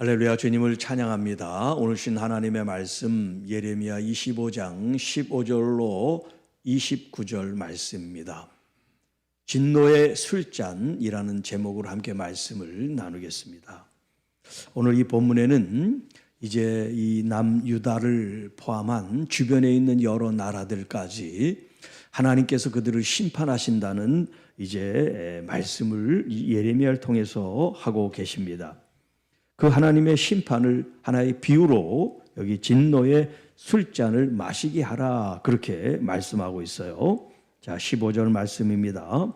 할렐루야, 주님을 찬양합니다. 오늘 신 하나님의 말씀 예레미야 25장 15절로 29절 말씀입니다. 진노의 술잔이라는 제목으로 함께 말씀을 나누겠습니다. 오늘 이 본문에는 이제 이 남유다를 포함한 주변에 있는 여러 나라들까지 하나님께서 그들을 심판하신다는 이제 말씀을 예레미야를 통해서 하고 계십니다. 그 하나님의 심판을 하나의 비유로 여기 진노의 술잔을 마시게 하라, 그렇게 말씀하고 있어요. 자, 15절 말씀입니다.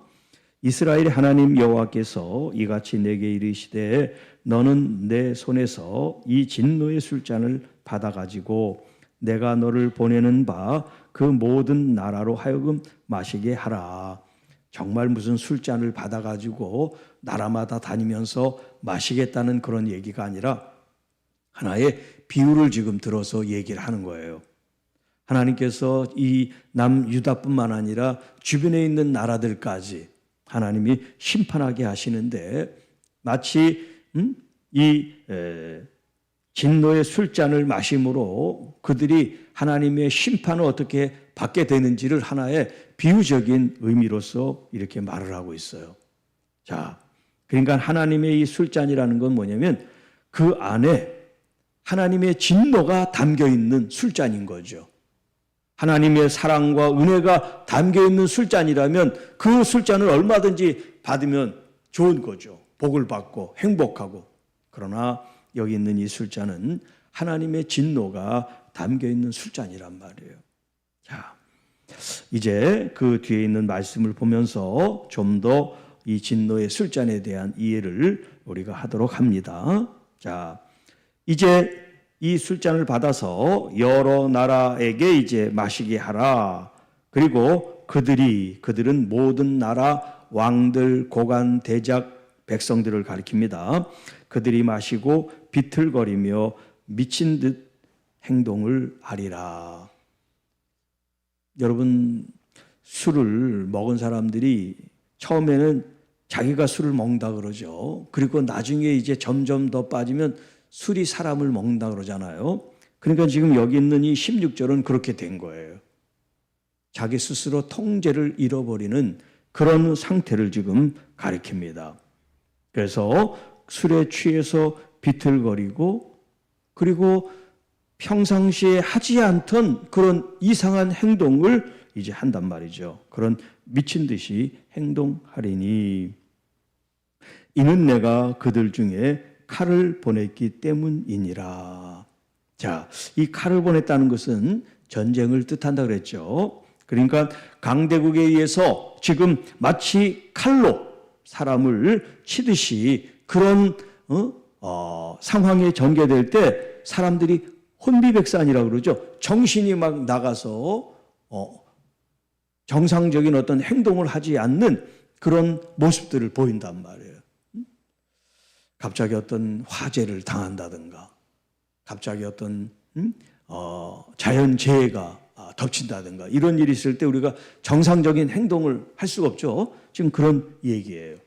이스라엘의 하나님 여호와께서 이같이 내게 이르시되 너는 내 손에서 이 진노의 술잔을 받아가지고 내가 너를 보내는 바 그 모든 나라로 하여금 마시게 하라. 정말 무슨 술잔을 받아가지고 나라마다 다니면서 마시겠다는 그런 얘기가 아니라 하나의 비유를 지금 들어서 얘기를 하는 거예요. 하나님께서 이 남유다뿐만 아니라 주변에 있는 나라들까지 하나님이 심판하게 하시는데 마치 이 진노의 술잔을 마심으로 그들이 하나님의 심판을 어떻게 받게 되는지를 하나의 비유적인 의미로서 이렇게 말을 하고 있어요. 자, 그러니까 하나님의 이 술잔이라는 건 뭐냐면 그 안에 하나님의 진노가 담겨 있는 술잔인 거죠. 하나님의 사랑과 은혜가 담겨 있는 술잔이라면 그 술잔을 얼마든지 받으면 좋은 거죠. 복을 받고 행복하고. 그러나 여기 있는 이 술잔은 하나님의 진노가 담겨 있는 술잔이란 말이에요. 자, 이제 그 뒤에 있는 말씀을 보면서 좀 더 이 진노의 술잔에 대한 이해를 우리가 하도록 합니다. 자, 이제 이 술잔을 받아서 여러 나라에게 이제 마시게 하라. 그리고 그들은 모든 나라 왕들, 고관, 대작, 백성들을 가리킵니다. 그들이 마시고 비틀거리며 미친 듯 행동을 하리라. 여러분, 술을 먹은 사람들이 처음에는 자기가 술을 먹는다 그러죠. 그리고 나중에 이제 점점 더 빠지면 술이 사람을 먹는다 그러잖아요. 그러니까 지금 여기 있는 이 16절은 그렇게 된 거예요. 자기 스스로 통제를 잃어버리는 그런 상태를 지금 가리킵니다. 그래서 술에 취해서 비틀거리고 그리고 평상시에 하지 않던 그런 이상한 행동을 이제 한단 말이죠. 그런 미친 듯이 행동하리니 이는 내가 그들 중에 칼을 보냈기 때문이니라. 자, 이 칼을 보냈다는 것은 전쟁을 뜻한다 그랬죠. 그러니까 강대국에 의해서 지금 마치 칼로 사람을 치듯이 그런 상황에 전개될 때 사람들이 혼비백산이라고 그러죠. 정신이 막 나가서 정상적인 어떤 행동을 하지 않는 그런 모습들을 보인단 말이에요. 갑자기 어떤 화재를 당한다든가, 갑자기 어떤 자연재해가 덮친다든가 이런 일이 있을 때 우리가 정상적인 행동을 할 수가 없죠. 지금 그런 얘기예요.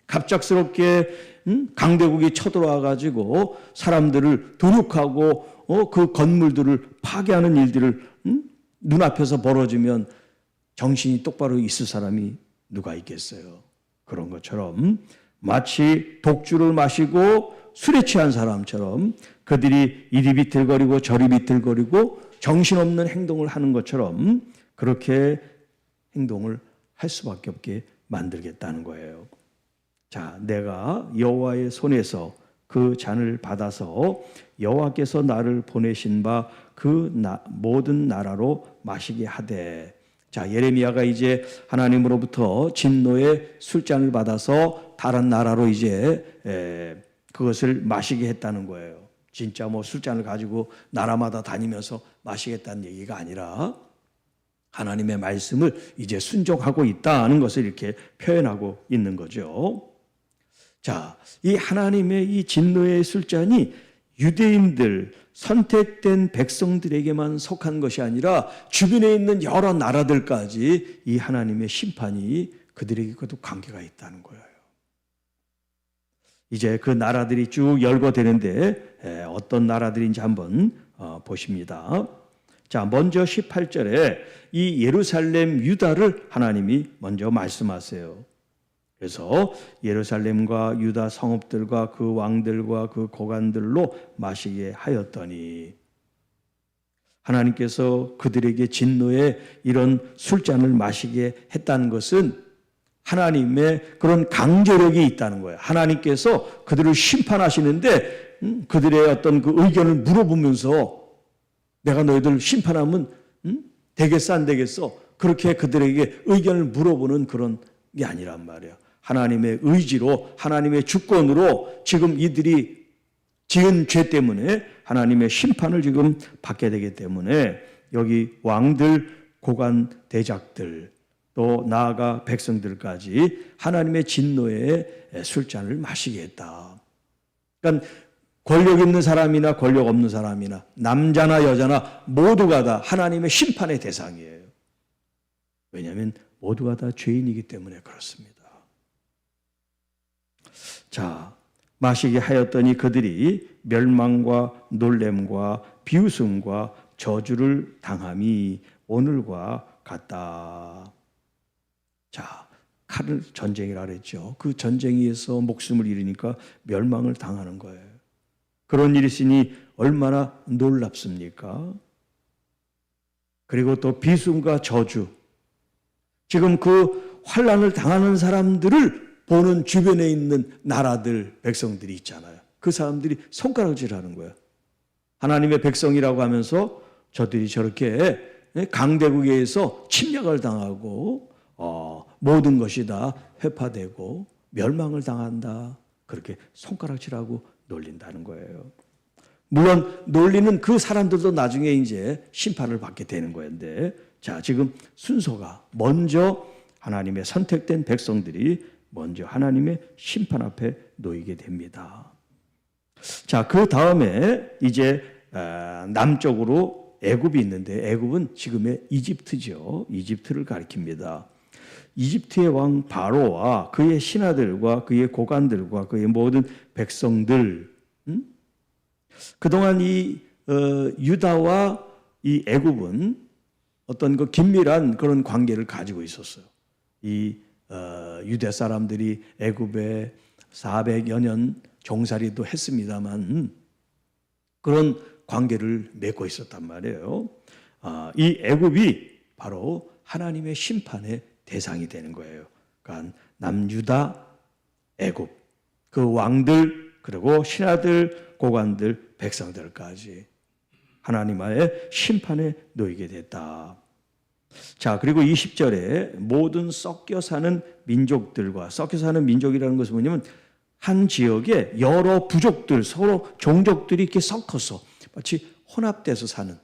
갑작스럽게 강대국이 쳐들어와 가지고 사람들을 도륙하고 그 건물들을 파괴하는 일들을 눈앞에서 벌어지면 정신이 똑바로 있을 사람이 누가 있겠어요. 그런 것처럼 마치 독주를 마시고 술에 취한 사람처럼 그들이 이리 비틀거리고 저리 비틀거리고 정신없는 행동을 하는 것처럼 그렇게 행동을 할 수밖에 없게 만들겠다는 거예요. 자, 내가 여호와의 손에서 그 잔을 받아서 여호와께서 나를 보내신 바 그 모든 나라로 마시게 하되. 자, 예레미야가 이제 하나님으로부터 진노의 술잔을 받아서 다른 나라로 이제 그것을 마시게 했다는 거예요. 진짜 뭐 술잔을 가지고 나라마다 다니면서 마시겠다는 얘기가 아니라 하나님의 말씀을 이제 순종하고 있다는 것을 이렇게 표현하고 있는 거죠. 자, 이 하나님의 이 진노의 술잔이 유대인들, 선택된 백성들에게만 속한 것이 아니라 주변에 있는 여러 나라들까지 이 하나님의 심판이 그들에게도 관계가 있다는 거예요. 이제 그 나라들이 쭉 열거되는데 어떤 나라들인지 한번 보십니다. 자, 먼저 18절에 이 예루살렘 유다를 하나님이 먼저 말씀하세요. 그래서 예루살렘과 유다 성읍들과 그 왕들과 그 고관들로 마시게 하였더니, 하나님께서 그들에게 진노의 이런 술잔을 마시게 했다는 것은 하나님의 그런 강제력이 있다는 거예요. 하나님께서 그들을 심판하시는데 그들의 어떤 그 의견을 물어보면서 내가 너희들 심판하면 되겠어 안 되겠어? 그렇게 그들에게 의견을 물어보는 그런 게 아니란 말이에요. 하나님의 의지로, 하나님의 주권으로 지금 이들이 지은 죄 때문에 하나님의 심판을 지금 받게 되기 때문에 여기 왕들, 고관, 대작들, 또 나아가 백성들까지 하나님의 진노의 술잔을 마시게 했다. 그러니까 권력 있는 사람이나 권력 없는 사람이나 남자나 여자나 모두가 다 하나님의 심판의 대상이에요. 왜냐하면 모두가 다 죄인이기 때문에 그렇습니다. 자, 마시게 하였더니 그들이 멸망과 놀램과 비웃음과 저주를 당함이 오늘과 같다. 자, 칼을 전쟁이라 그랬죠. 그 전쟁에서 목숨을 잃으니까 멸망을 당하는 거예요. 그런 일이 있으니 얼마나 놀랍습니까? 그리고 또 비숨과 저주. 지금 그 환난을 당하는 사람들을 보는 주변에 있는 나라들, 백성들이 있잖아요. 그 사람들이 손가락질하는 거예요. 하나님의 백성이라고 하면서 저들이 저렇게 강대국에 의해서 침략을 당하고 모든 것이 다 회파되고 멸망을 당한다. 그렇게 손가락질하고 놀린다는 거예요. 물론 놀리는 그 사람들도 나중에 이제 심판을 받게 되는 거였는데, 자, 지금 순서가 먼저 하나님의 선택된 백성들이 먼저 하나님의 심판 앞에 놓이게 됩니다. 자, 그 다음에 이제 남쪽으로 애굽이 있는데, 애굽은 지금의 이집트죠. 이집트를 가리킵니다. 이집트의 왕 바로와 그의 신하들과 그의 고관들과 그의 모든 백성들, 그동안 이 유다와 이 애굽은 어떤 그 긴밀한 그런 관계를 가지고 있었어요. 이 유대 사람들이 애굽에 400여 년 종살이도 했습니다만 그런 관계를 맺고 있었단 말이에요. 이 애굽이 바로 하나님의 심판의 대상이 되는 거예요. 그러니까 남유다, 애굽, 그 왕들, 그리고 신하들, 고관들, 백성들까지 하나님의 심판에 놓이게 됐다. 자, 그리고 20절에 모든 섞여 사는 민족들과, 섞여 사는 민족이라는 것은 뭐냐면 한 지역에 여러 부족들, 서로 종족들이 이렇게 섞어서 마치 혼합돼서 사는.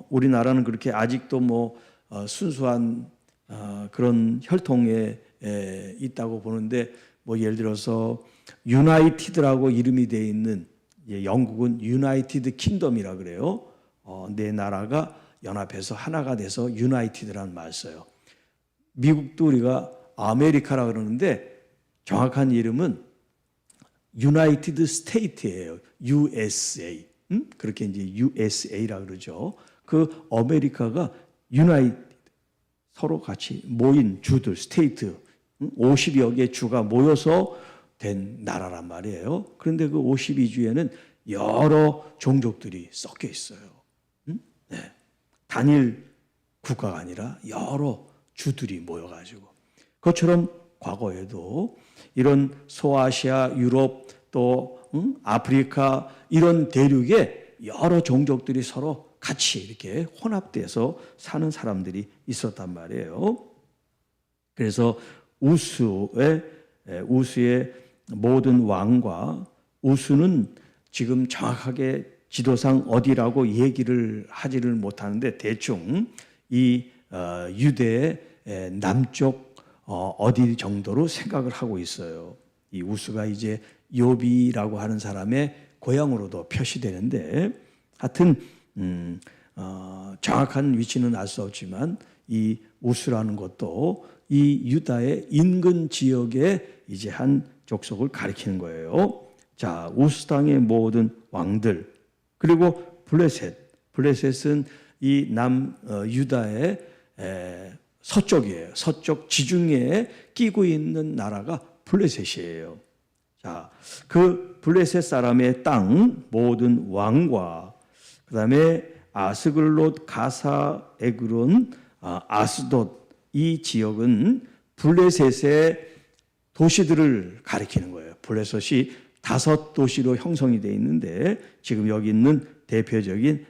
우리나라는 그렇게 아직도 뭐 순수한 그런 혈통에 있다고 보는데, 뭐 예를 들어서 유나이티드라고 이름이 되어 있는, 영국은 유나이티드 킹덤이라 그래요. 네 나라가 연합해서 하나가 돼서 유나이티드라는 말 써요. 미국도 우리가 아메리카라 그러는데 정확한 이름은 유나이티드 스테이트예요. USA. 그렇게 이제 USA라 그러죠. 그 아메리카가 유나이티드, 서로 같이 모인 주들, 스테이트, 50여 개 주가 모여서 된 나라란 말이에요. 그런데 그 52주에는 여러 종족들이 섞여 있어요. 네. 단일 국가가 아니라 여러 주들이 모여가지고, 그것처럼 과거에도 이런 소아시아, 유럽, 또 아프리카 이런 대륙에 여러 종족들이 서로 같이 이렇게 혼합돼서 사는 사람들이 있었단 말이에요. 그래서 우수의 모든 왕과, 우수는 지금 정확하게 지도상 어디라고 얘기를 하지를 못하는데 대충 이 유대의 남쪽 어디 정도로 생각을 하고 있어요. 이 우수가 이제 요비라고 하는 사람의 고향으로도 표시되는데, 하여튼 정확한 위치는 알 수 없지만 이 우수라는 것도 이 유다의 인근 지역의 이제 한 족속을 가리키는 거예요. 자, 우스 땅의 모든 왕들, 그리고 블레셋은 이 유다의 서쪽이에요. 서쪽 지중해에 끼고 있는 나라가 블레셋이에요. 자, 그 블레셋 사람의 땅 모든 왕과 그다음에 아스글롯, 가사, 에그론, 아스돗 이 지역은 블레셋의 도시들을 가리키는 거예요. 블레셋이 5도시로 형성이 되어 있는데 지금 여기 있는 대표적인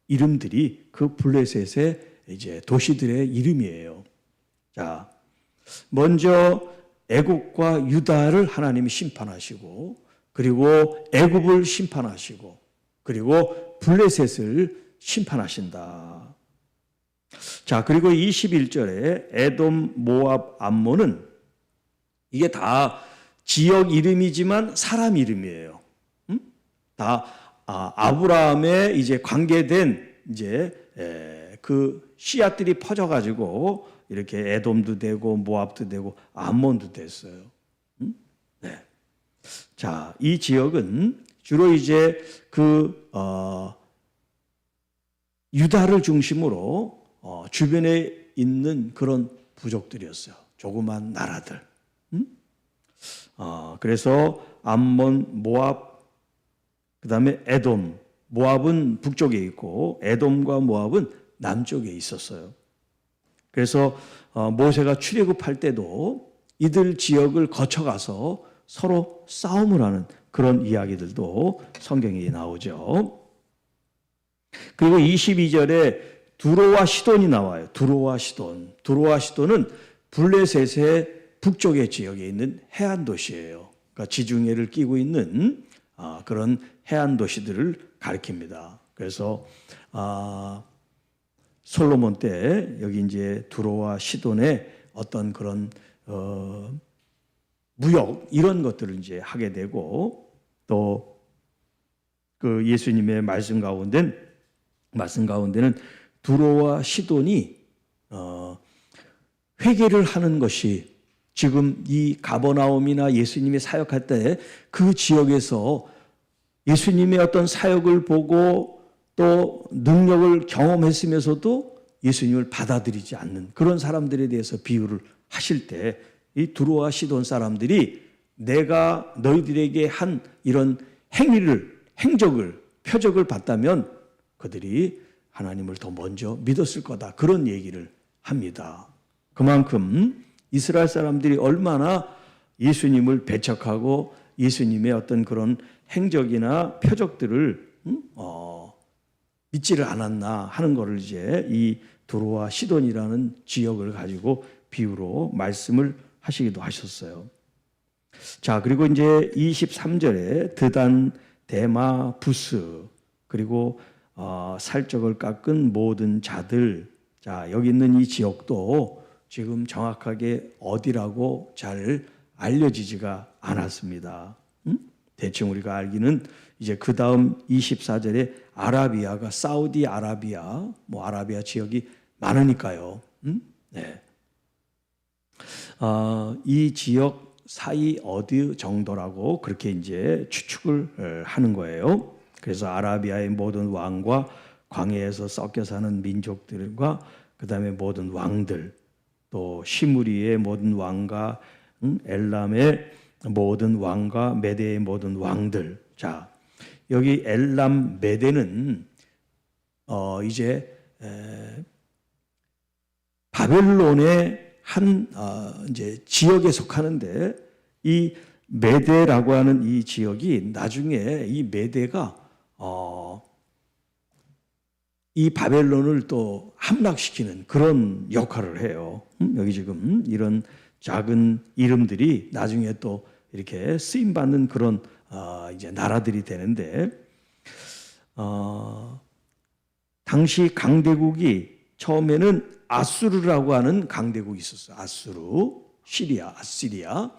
이름들이 그 블레셋의 이제 도시들의 이름이에요. 자, 먼저 애굽과 유다를 하나님이 심판하시고, 그리고 애굽을 심판하시고, 그리고 블레셋을 심판하신다. 자, 그리고 21절에 에돔, 모압, 암몬은 이게 다 지역 이름이지만 사람 이름이에요. 다 아브라함에 이제 관계된 이제 그 씨앗들이 퍼져가지고 이렇게 에돔도 되고 모압도 되고 암몬도 됐어요. 네. 자, 이 지역은 주로 이제 유다를 중심으로 주변에 있는 그런 부족들이었어요. 조그만 나라들. 그래서 암몬, 모압, 그 다음에 에돔, 모압은 북쪽에 있고 에돔과 모압은 남쪽에 있었어요. 그래서 모세가 출애굽할 때도 이들 지역을 거쳐가서 서로 싸움을 하는 그런 이야기들도 성경에 나오죠. 그리고 22절에 두로와 시돈이 나와요. 두로와 시돈. 두로와 시돈은 블레셋의 북쪽의 지역에 있는 해안 도시예요. 그러니까 지중해를 끼고 있는 그런 해안 도시들을 가리킵니다. 그래서 솔로몬 때 여기 이제 두로와 시돈의 어떤 그런 무역 이런 것들을 이제 하게 되고, 또 그 예수님의 말씀 가운데는 두로와 시돈이 회개를 하는 것이 지금 이 가버나움이나 예수님이 사역할 때 그 지역에서 예수님의 어떤 사역을 보고 또 능력을 경험했으면서도 예수님을 받아들이지 않는 그런 사람들에 대해서 비유를 하실 때 이 두로와 시돈 사람들이 내가 너희들에게 한 이런 행적을, 표적을 봤다면 그들이 하나님을 더 먼저 믿었을 거다. 그런 얘기를 합니다. 그만큼 이스라엘 사람들이 얼마나 예수님을 배척하고 예수님의 어떤 그런 행적이나 표적들을 믿지를 않았나 하는 것을 이제 이 두로와 시돈이라는 지역을 가지고 비유로 말씀을 하시기도 하셨어요. 자, 그리고 이제 23절에 드단, 데마, 부스, 그리고 살적을 깎은 모든 자들. 자, 여기 있는 이 지역도 지금 정확하게 어디라고 잘 알려지지가 않았습니다. 대충 우리가 알기는 이제 그 다음 24절에 아라비아가 사우디 아라비아, 아라비아 지역이 많으니까요. 네. 이 지역 사이 어디 정도라고 그렇게 이제 추측을 하는 거예요. 그래서 아라비아의 모든 왕과 광야에서 섞여 사는 민족들과 그 다음에 모든 왕들, 또 시무리의 모든 왕과 엘람의 모든 왕과 메대의 모든 왕들. 자, 여기 엘람 메대는 이제 바벨론의 한 이제 지역에 속하는데, 이 메대라고 하는 이 지역이 나중에 이 메대가 이 바벨론을 또 함락시키는 그런 역할을 해요. 여기 지금 이런 작은 이름들이 나중에 또 이렇게 쓰임 받는 그런 이제 나라들이 되는데, 당시 강대국이 처음에는 아수르라고 하는 강대국이 있었어요. 아수르, 아시리아.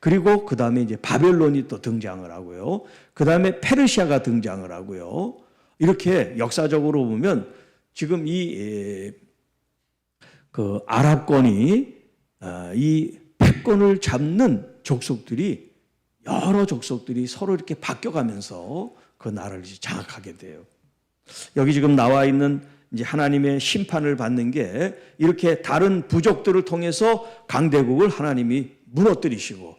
그리고 그 다음에 이제 바벨론이 또 등장을 하고요. 그 다음에 페르시아가 등장을 하고요. 이렇게 역사적으로 보면 지금 그 아랍권이 이 패권을 잡는 족속들이 여러 족속들이 서로 이렇게 바뀌어가면서 그 나라를 장악하게 돼요. 여기 지금 나와 있는 이제 하나님의 심판을 받는 게 이렇게 다른 부족들을 통해서 강대국을 하나님이 무너뜨리시고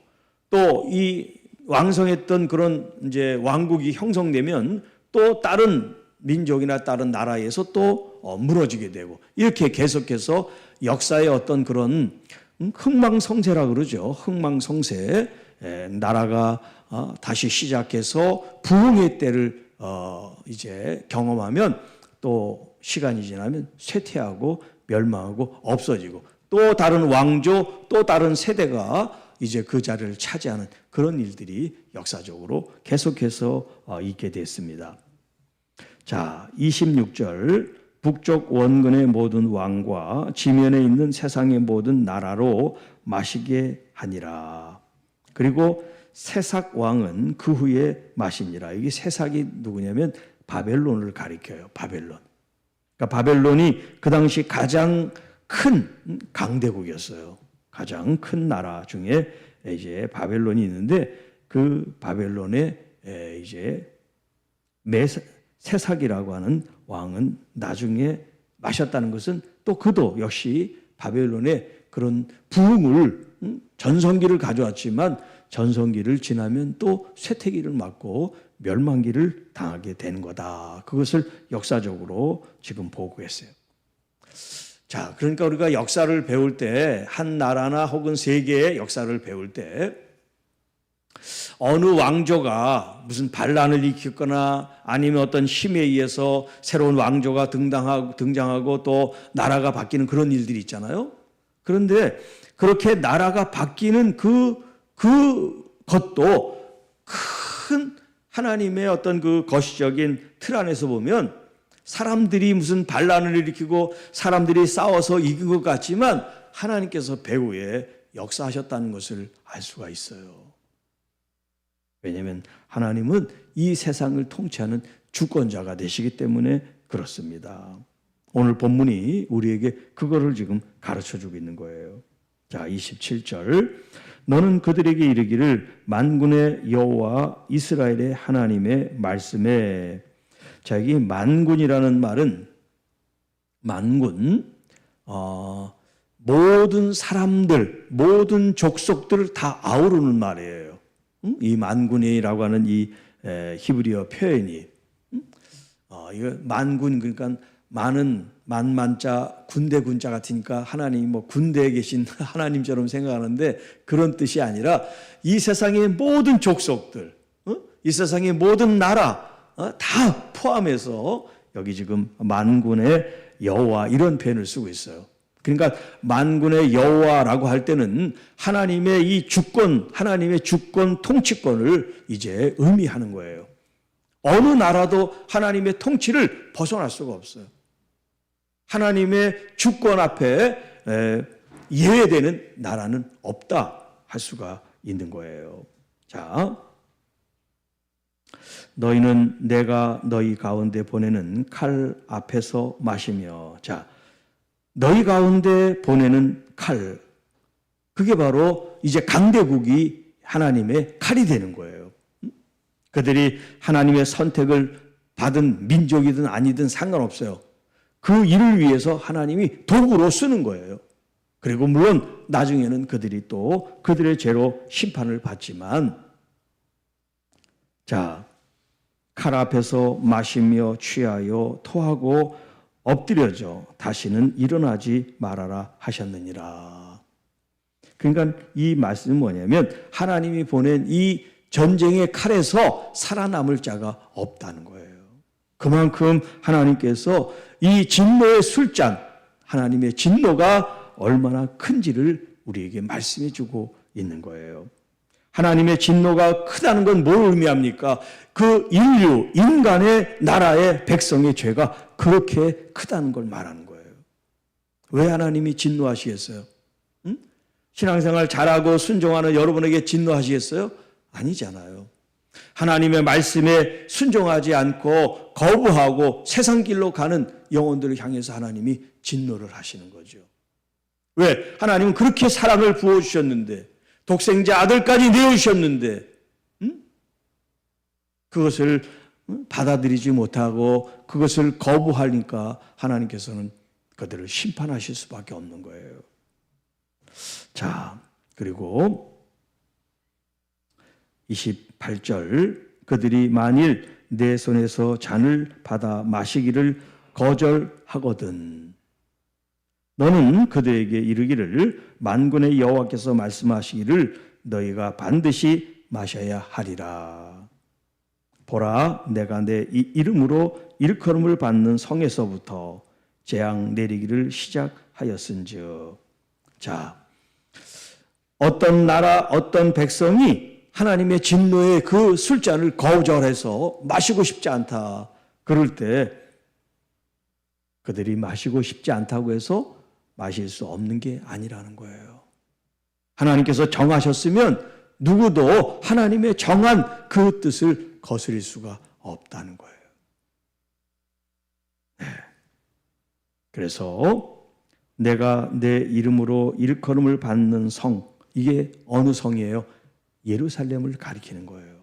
또 이 왕성했던 그런 이제 왕국이 형성되면 또 다른 민족이나 다른 나라에서 또 무너지게 되고 이렇게 계속해서 역사의 어떤 그런 흥망성쇠라 그러죠. 흥망성쇠 나라가 다시 시작해서 부흥의 때를 이제 경험하면 또 시간이 지나면 쇠퇴하고 멸망하고 없어지고 또 다른 왕조 또 다른 세대가 이제 그 자리를 차지하는 그런 일들이 역사적으로 계속해서 있게 됐습니다. 자, 26절 북쪽 원근의 모든 왕과 지면에 있는 세상의 모든 나라로 마시게 하니라. 그리고 세삭 왕은 그 후에 마시니라. 여기 세삭이 누구냐면 바벨론을 가리켜요. 바벨론. 그러니까 바벨론이 그 당시 가장 큰 강대국이었어요. 가장 큰 나라 중에 이제 바벨론이 있는데 그 바벨론의 이제 세삭이라고 하는 왕은 나중에 마셨다는 것은 또 그도 역시 바벨론의 그런 부흥을 전성기를 가져왔지만 전성기를 지나면 또 쇠퇴기를 맞고 멸망기를 당하게 되는 거다. 그것을 역사적으로 지금 보고 있어요. 자, 그러니까 우리가 역사를 배울 때 한 나라나 혹은 세계의 역사를 배울 때 어느 왕조가 무슨 반란을 일으켰거나 아니면 어떤 힘에 의해서 새로운 왕조가 등장하고 또 나라가 바뀌는 그런 일들이 있잖아요. 그런데 그렇게 나라가 바뀌는 그것도 큰 하나님의 어떤 그 거시적인 틀 안에서 보면 사람들이 무슨 반란을 일으키고 사람들이 싸워서 이긴 것 같지만 하나님께서 배후에 역사하셨다는 것을 알 수가 있어요. 왜냐하면 하나님은 이 세상을 통치하는 주권자가 되시기 때문에 그렇습니다. 오늘 본문이 우리에게 그거를 지금 가르쳐주고 있는 거예요. 자, 27절 너는 그들에게 이르기를 만군의 여호와 이스라엘의 하나님의 말씀에 자, 여기 만군이라는 말은 만군 모든 사람들, 모든 족속들을 다 아우르는 말이에요. 이 만군이라고 하는 이 히브리어 표현이 이거 만군 그러니까 많은 만만자 군대 군자 같으니까 하나님이 뭐 군대에 계신 하나님처럼 생각하는데 그런 뜻이 아니라 이 세상의 모든 족속들, 이 세상의 모든 나라 다 포함해서 여기 지금 만군의 여호와 이런 표현을 쓰고 있어요. 그러니까 만군의 여호와라고 할 때는 하나님의 이 주권, 하나님의 주권 통치권을 이제 의미하는 거예요. 어느 나라도 하나님의 통치를 벗어날 수가 없어요. 하나님의 주권 앞에 예외되는 나라는 없다 할 수가 있는 거예요. 자, 너희는 내가 너희 가운데 보내는 칼 앞에서 마시며 자, 너희 가운데 보내는 칼 그게 바로 이제 강대국이 하나님의 칼이 되는 거예요. 그들이 하나님의 선택을 받은 민족이든 아니든 상관없어요. 그 일을 위해서 하나님이 도구로 쓰는 거예요. 그리고 물론 나중에는 그들이 또 그들의 죄로 심판을 받지만 자, 칼 앞에서 마시며 취하여 토하고 엎드려져 다시는 일어나지 말아라 하셨느니라. 그러니까 이 말씀은 뭐냐면 하나님이 보낸 이 전쟁의 칼에서 살아남을 자가 없다는 거예요. 그만큼 하나님께서 이 진노의 술잔, 하나님의 진노가 얼마나 큰지를 우리에게 말씀해 주고 있는 거예요. 하나님의 진노가 크다는 건 뭘 의미합니까? 그 인류, 인간의 나라의 백성의 죄가 그렇게 크다는 걸 말하는 거예요. 왜 하나님이 진노하시겠어요? 응? 신앙생활 잘하고 순종하는 여러분에게 진노하시겠어요? 아니잖아요. 하나님의 말씀에 순종하지 않고 거부하고 세상 길로 가는 영혼들을 향해서 하나님이 진노를 하시는 거죠. 왜? 하나님은 그렇게 사랑을 부어주셨는데 독생자 아들까지 내어주셨는데 그것을 받아들이지 못하고 그것을 거부하니까 하나님께서는 그들을 심판하실 수밖에 없는 거예요. 자, 그리고 28절, 그들이 만일 내 손에서 잔을 받아 마시기를 거절하거든 너는 그들에게 이르기를 만군의 여호와께서 말씀하시기를 너희가 반드시 마셔야 하리라. 보라, 내가 내 이름으로 일컬음을 받는 성에서부터 재앙 내리기를 시작하였은즉. 자, 어떤 나라, 어떤 백성이 하나님의 진노의 그 술잔을 거절해서 마시고 싶지 않다. 그럴 때 그들이 마시고 싶지 않다고 해서 마실 수 없는 게 아니라는 거예요. 하나님께서 정하셨으면 누구도 하나님의 정한 그 뜻을 거스릴 수가 없다는 거예요. 네. 그래서 내가 내 이름으로 일컬음을 받는 성, 이게 어느 성이에요? 예루살렘을 가리키는 거예요.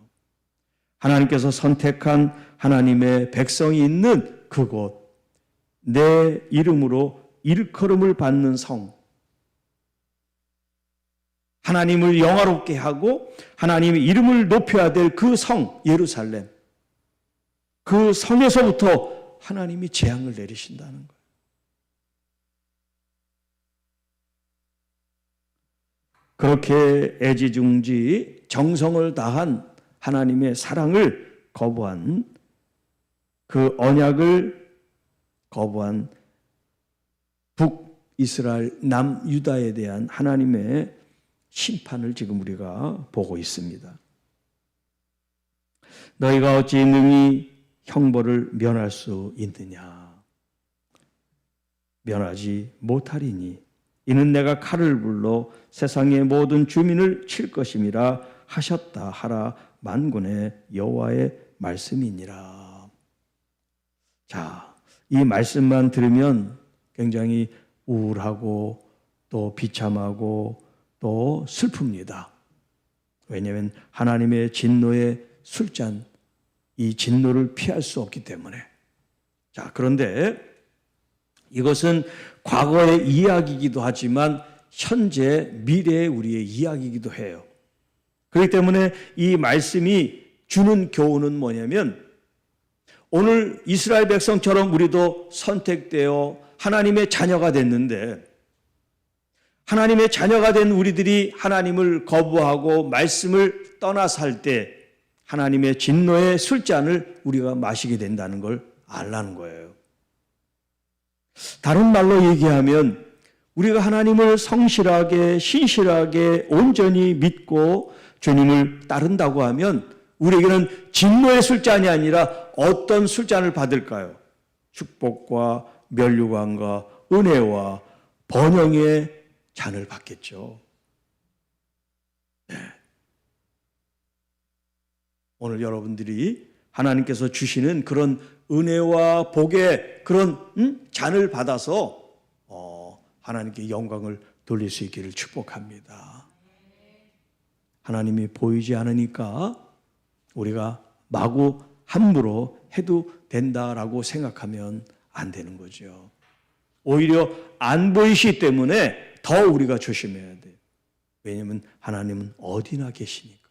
하나님께서 선택한 하나님의 백성이 있는 그곳, 내 이름으로 일컬음을 받는 성, 하나님을 영화롭게 하고 하나님의 이름을 높여야 될 그 성, 예루살렘, 그 성에서부터 하나님이 재앙을 내리신다는 거예요. 그렇게 애지중지 정성을 다한 하나님의 사랑을 거부한, 그 언약을 거부한 북이스라엘, 남유다에 대한 하나님의 심판을 지금 우리가 보고 있습니다. 너희가 어찌 능히 형벌을 면할 수 있느냐? 면하지 못하리니 이는 내가 칼을 불러 세상의 모든 주민을 칠 것임이라 하셨다 하라 만군의 여호와의 말씀이니라. 자, 이 말씀만 들으면 굉장히 우울하고 또 비참하고 또 슬픕니다. 왜냐하면 하나님의 진노의 술잔, 이 진노를 피할 수 없기 때문에. 자, 그런데 이것은 과거의 이야기이기도 하지만 현재 미래의 우리의 이야기이기도 해요. 그렇기 때문에 이 말씀이 주는 교훈은 뭐냐면, 오늘 이스라엘 백성처럼 우리도 선택되어 하나님의 자녀가 됐는데, 하나님의 자녀가 된 우리들이 하나님을 거부하고 말씀을 떠나 살 때 하나님의 진노의 술잔을 우리가 마시게 된다는 걸 알라는 거예요. 다른 말로 얘기하면 우리가 하나님을 성실하게 신실하게 온전히 믿고 주님을 따른다고 하면 우리에게는 진노의 술잔이 아니라 어떤 술잔을 받을까요? 축복과 면류관과 은혜와 번영의 잔을 받겠죠. 네. 오늘 여러분들이 하나님께서 주시는 그런 은혜와 복의 그런 잔을 받아서 하나님께 영광을 돌릴 수 있기를 축복합니다. 하나님이 보이지 않으니까 우리가 마구 함부로 해도 된다라고 생각하면 안 되는 거죠. 오히려 안 보이시기 때문에 더 우리가 조심해야 돼요. 왜냐하면 하나님은 어디나 계시니까.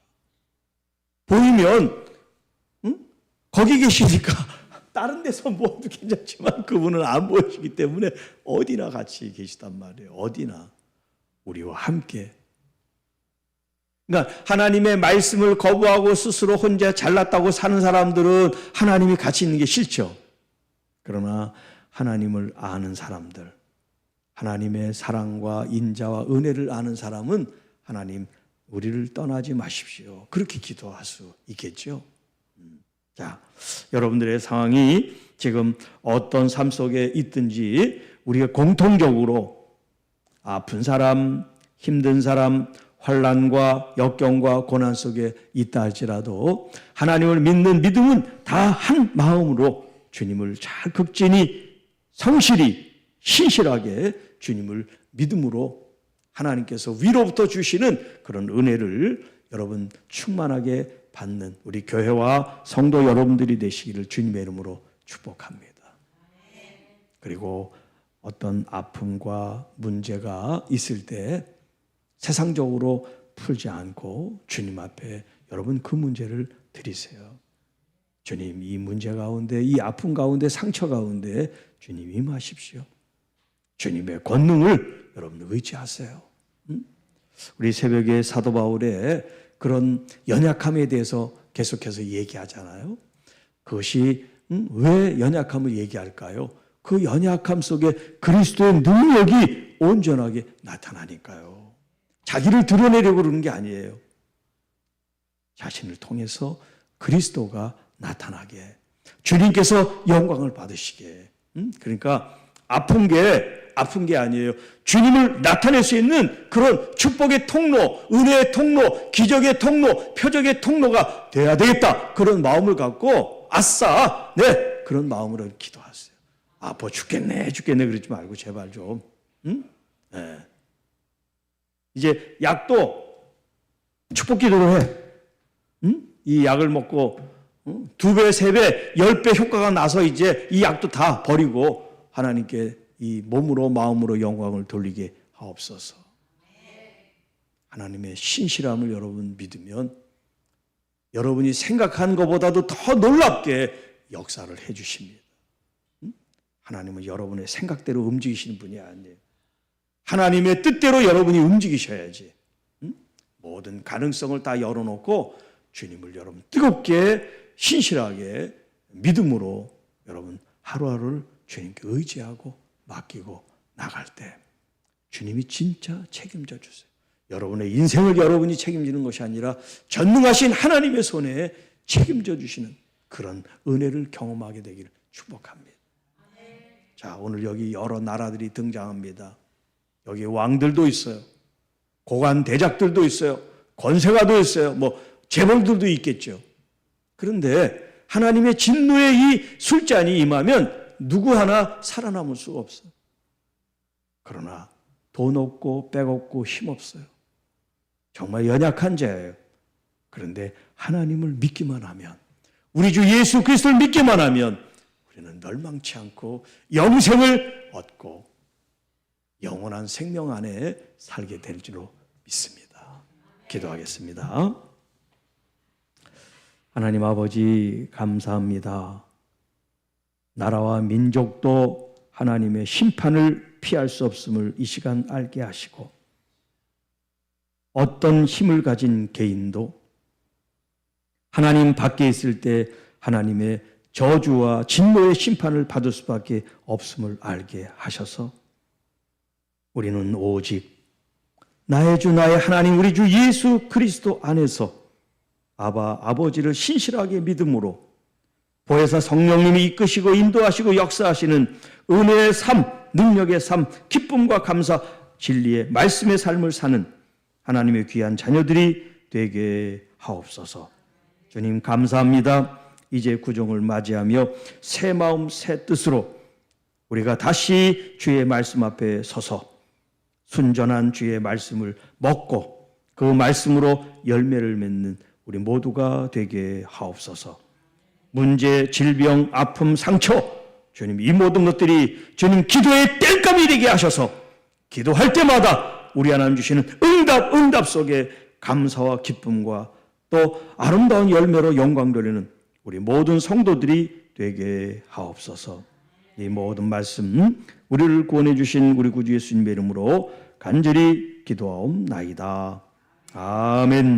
보이면 거기 계시니까 다른 데서 모아도 괜찮지만 그분은 안 보이시기 때문에 어디나 같이 계시단 말이에요. 어디나 우리와 함께. 그러니까 하나님의 말씀을 거부하고 스스로 혼자 잘났다고 사는 사람들은 하나님이 같이 있는 게 싫죠. 그러나 하나님을 아는 사람들, 하나님의 사랑과 인자와 은혜를 아는 사람은 하나님 우리를 떠나지 마십시오. 그렇게 기도할 수 있겠죠. 자, 여러분들의 상황이 지금 어떤 삶 속에 있든지 우리가 공통적으로 아픈 사람, 힘든 사람, 환난과 역경과 고난 속에 있다 할지라도 하나님을 믿는 믿음은 다 한 마음으로 주님을 잘 극진히 성실히 신실하게 주님을 믿음으로 하나님께서 위로부터 주시는 그런 은혜를 여러분 충만하게 받는 우리 교회와 성도 여러분들이 되시기를 주님의 이름으로 축복합니다. 그리고 어떤 아픔과 문제가 있을 때 세상적으로 풀지 않고 주님 앞에 여러분 그 문제를 드리세요. 주님, 이 문제 가운데, 이 아픔 가운데, 상처 가운데 주님 임하십시오. 주님의 권능을 여러분 의지하세요. 우리 새벽에 사도 바울의 그런 연약함에 대해서 계속해서 얘기하잖아요. 그것이 왜 연약함을 얘기할까요? 그 연약함 속에 그리스도의 능력이 온전하게 나타나니까요. 자기를 드러내려고 그러는 게 아니에요. 자신을 통해서 그리스도가 나타나게, 주님께서 영광을 받으시게. 그러니까 아픈 게 아니에요. 주님을 나타낼 수 있는 그런 축복의 통로, 은혜의 통로, 기적의 통로, 표적의 통로가 돼야 되겠다. 그런 마음을 갖고 아싸, 네, 그런 마음으로 기도하세요. 아파 죽겠네 그러지 말고 제발 좀. 네. 이제 약도 축복 기도를 해. 이 약을 먹고 2배, 3배, 10배 효과가 나서 이제 이 약도 다 버리고 하나님께 이 몸으로 마음으로 영광을 돌리게 하옵소서. 하나님의 신실함을 여러분 믿으면 여러분이 생각한 것보다도 더 놀랍게 역사를 해 주십니다. 하나님은 여러분의 생각대로 움직이시는 분이 아니에요. 하나님의 뜻대로 여러분이 움직이셔야지. 모든 가능성을 다 열어놓고 주님을 여러분 뜨겁게 신실하게 믿음으로 여러분 하루하루를 주님께 의지하고 맡기고 나갈 때 주님이 진짜 책임져 주세요. 여러분의 인생을 여러분이 책임지는 것이 아니라 전능하신 하나님의 손에 책임져 주시는 그런 은혜를 경험하게 되기를 축복합니다. 자, 오늘 여기 여러 나라들이 등장합니다. 여기 왕들도 있어요. 고관 대작들도 있어요. 권세가도 있어요. 뭐 재벌들도 있겠죠. 그런데 하나님의 진노의 이 술잔이 임하면 누구 하나 살아남을 수가 없어요. 그러나 돈 없고 백 없고 힘 없어요. 정말 연약한 자예요. 그런데 하나님을 믿기만 하면, 우리 주 예수 그리스도를 믿기만 하면 우리는 멸망치 않고 영생을 얻고 영원한 생명 안에 살게 될 줄로 믿습니다. 기도하겠습니다. 하나님 아버지 감사합니다. 나라와 민족도 하나님의 심판을 피할 수 없음을 이 시간 알게 하시고, 어떤 힘을 가진 개인도 하나님 밖에 있을 때 하나님의 저주와 진노의 심판을 받을 수밖에 없음을 알게 하셔서 우리는 오직 나의 주 나의 하나님 우리 주 예수 그리스도 안에서 아버지를 신실하게 믿음으로 보혜사 성령님이 이끄시고 인도하시고 역사하시는 은혜의 삶, 능력의 삶, 기쁨과 감사, 진리의 말씀의 삶을 사는 하나님의 귀한 자녀들이 되게 하옵소서. 주님 감사합니다. 이제 구종을 맞이하며 새 마음 새 뜻으로 우리가 다시 주의 말씀 앞에 서서 순전한 주의 말씀을 먹고 그 말씀으로 열매를 맺는 우리 모두가 되게 하옵소서. 문제, 질병, 아픔, 상처, 주님 이 모든 것들이 주님 기도의 땔감이 되게 하셔서 기도할 때마다 우리 하나님 주시는 응답 속에 감사와 기쁨과 또 아름다운 열매로 영광 돌리는 우리 모든 성도들이 되게 하옵소서. 이 모든 말씀 우리를 구원해 주신 우리 구주 예수님의 이름으로 간절히 기도하옵나이다. 아멘.